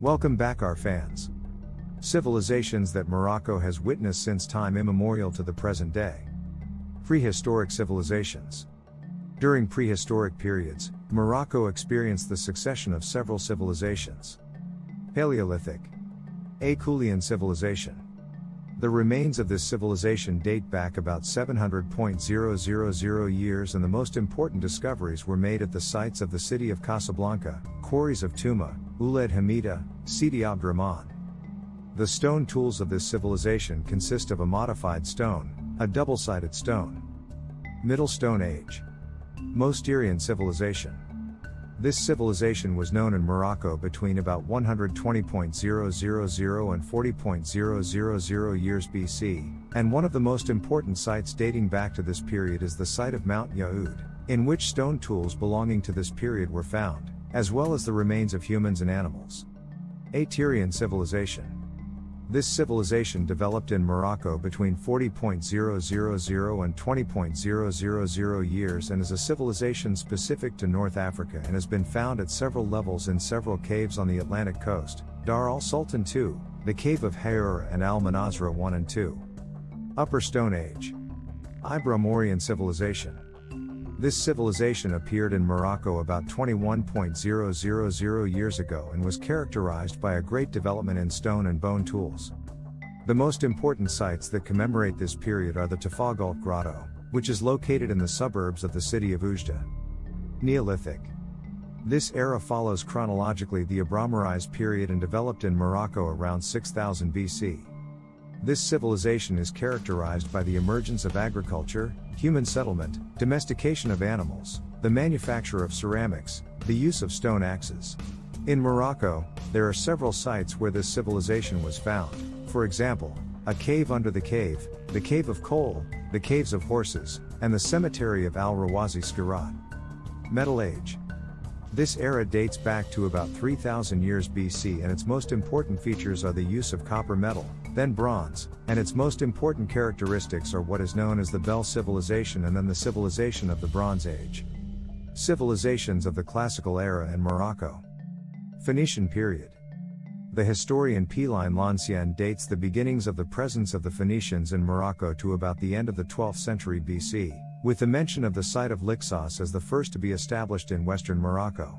Welcome back, our fans. Civilizations that Morocco has witnessed since time immemorial to the present day. Prehistoric civilizations. During prehistoric periods, Morocco experienced the succession of several civilizations. Paleolithic. Acheulean civilization. The remains of this civilization date back about 700,000 years, and the most important discoveries were made at the sites of the city of Casablanca, quarries of Touma, Ouled Hamida, Sidi Abdurrahman. The stone tools of this civilization consist of a modified stone, a double-sided stone. Middle Stone Age. Mousterian civilization. This civilization was known in Morocco between about 120,000 and 40,000 years BC, and one of the most important sites dating back to this period is the site of Mount Yaoud, in which stone tools belonging to this period were found, as well as the remains of humans and animals. Aterian civilization. This civilization developed in Morocco between 40,000 and 20,000 years and is a civilization specific to North Africa and has been found at several levels in several caves on the Atlantic coast, Dar al-Sultan II, the Cave of Hayour and Al-Manazra I and II. Upper Stone Age. Immemorial civilization. This civilization appeared in Morocco about 21,000 years ago and was characterized by a great development in stone and bone tools. The most important sites that commemorate this period are the Tafagalt Grotto, which is located in the suburbs of the city of Oujda. Neolithic. This era follows chronologically the Abramorized period and developed in Morocco around 6000 BC. This civilization is characterized by the emergence of agriculture, human settlement, domestication of animals, the manufacture of ceramics, the use of stone axes. In Morocco, there are several sites where this civilization was found, for example, a cave under the cave of Coal, the caves of horses, and the cemetery of Al-Rawazi Skirat. Metal Age. This era dates back to about 3000 years BC, and its most important features are the use of copper metal, then bronze, and its most important characteristics are what is known as the Belle Civilization and then the civilization of the Bronze Age. Civilizations of the Classical era in Morocco. Phoenician period. The historian Péline L'Ancien dates the beginnings of the presence of the Phoenicians in Morocco to about the end of the 12th century BC, with the mention of the site of Lixos as the first to be established in western Morocco.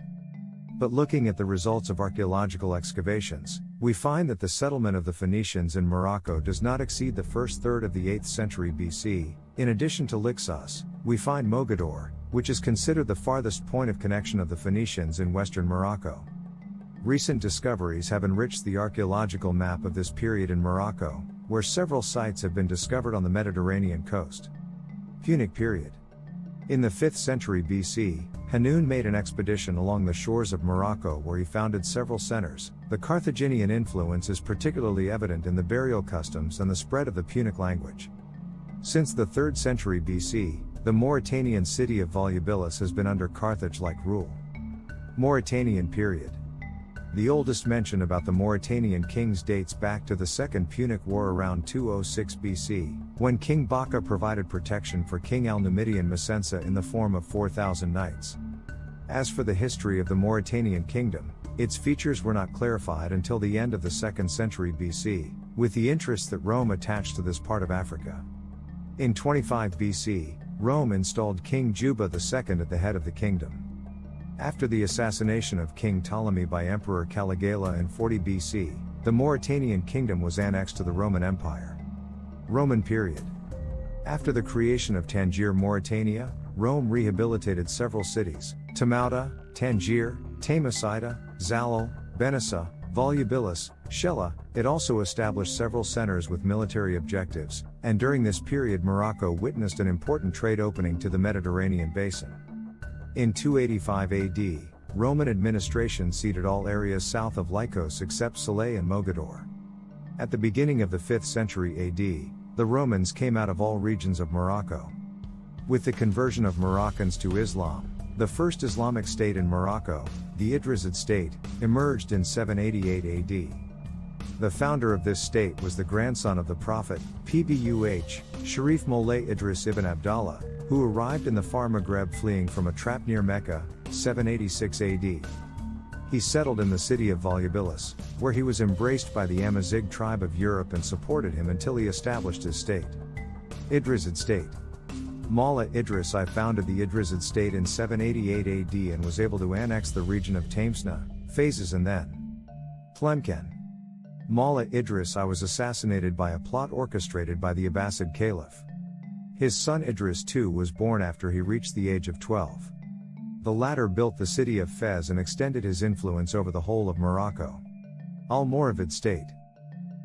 But looking at the results of archaeological excavations, we find that the settlement of the Phoenicians in Morocco does not exceed the first third of the 8th century BC. In addition to Lixos, we find Mogador, which is considered the farthest point of connection of the Phoenicians in western Morocco. Recent discoveries have enriched the archaeological map of this period in Morocco, where several sites have been discovered on the Mediterranean coast. Punic period. In the 5th century BC, Hanun made an expedition along the shores of Morocco where he founded several centers. The Carthaginian influence is particularly evident in the burial customs and the spread of the Punic language. Since the 3rd century BC, the Mauritanian city of Volubilis has been under Carthage-like rule. Mauritanian period. The oldest mention about the Mauritanian kings dates back to the Second Punic War around 206 BC, when King Baka provided protection for King al-Numidian Masensa in the form of 4,000 knights. As for the history of the Mauritanian kingdom, its features were not clarified until the end of the 2nd century BC, with the interests that Rome attached to this part of Africa. In 25 BC, Rome installed King Juba II at the head of the kingdom. After the assassination of King Ptolemy by Emperor Caligula in 40 BC, the Mauritanian kingdom was annexed to the Roman Empire. Roman period. After the creation of Tangier, Mauritania, Rome rehabilitated several cities: Tamauda, Tangier, Tamasida, Zalal, Benissa, Volubilis, Shella. It also established several centers with military objectives, and during this period Morocco witnessed an important trade opening to the Mediterranean basin. In 285 AD, Roman administration ceded all areas south of Lycos except Salé and Mogador. At the beginning of the 5th century AD, the Romans came out of all regions of Morocco. With the conversion of Moroccans to Islam, the first Islamic state in Morocco, the Idrisid state, emerged in 788 AD. The founder of this state was the grandson of the Prophet, Pbuh, Sharif Moulay Idris ibn Abdallah, who arrived in the far Maghreb fleeing from a trap near Mecca, 786 AD. He settled in the city of Volubilis, where he was embraced by the Amazigh tribe of Europe and supported him until he established his state. Idrisid state. Mullah Idris I founded the Idrisid state in 788 AD and was able to annex the region of Tamsna, Phases and then Tlemcen. Mullah Idris I was assassinated by a plot orchestrated by the Abbasid Caliph. His son Idris II was born after he reached the age of 12. The latter built the city of Fez and extended his influence over the whole of Morocco. Almoravid state.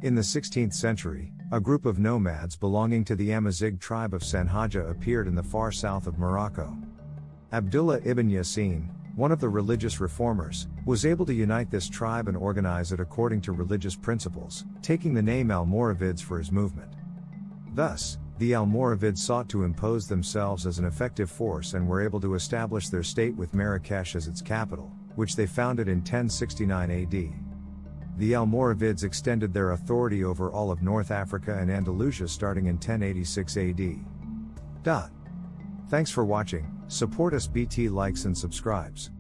In the 16th century, a group of nomads belonging to the Amazigh tribe of Sanhaja appeared in the far south of Morocco. Abdullah ibn Yassin, one of the religious reformers, was able to unite this tribe and organize it according to religious principles, taking the name Almoravids for his movement. Thus, the Almoravids sought to impose themselves as an effective force and were able to establish their state with Marrakesh as its capital, which they founded in 1069 AD. The Almoravids extended their authority over all of North Africa and Andalusia starting in 1086 AD. Thanks for watching. Support us, BT likes and subscribes.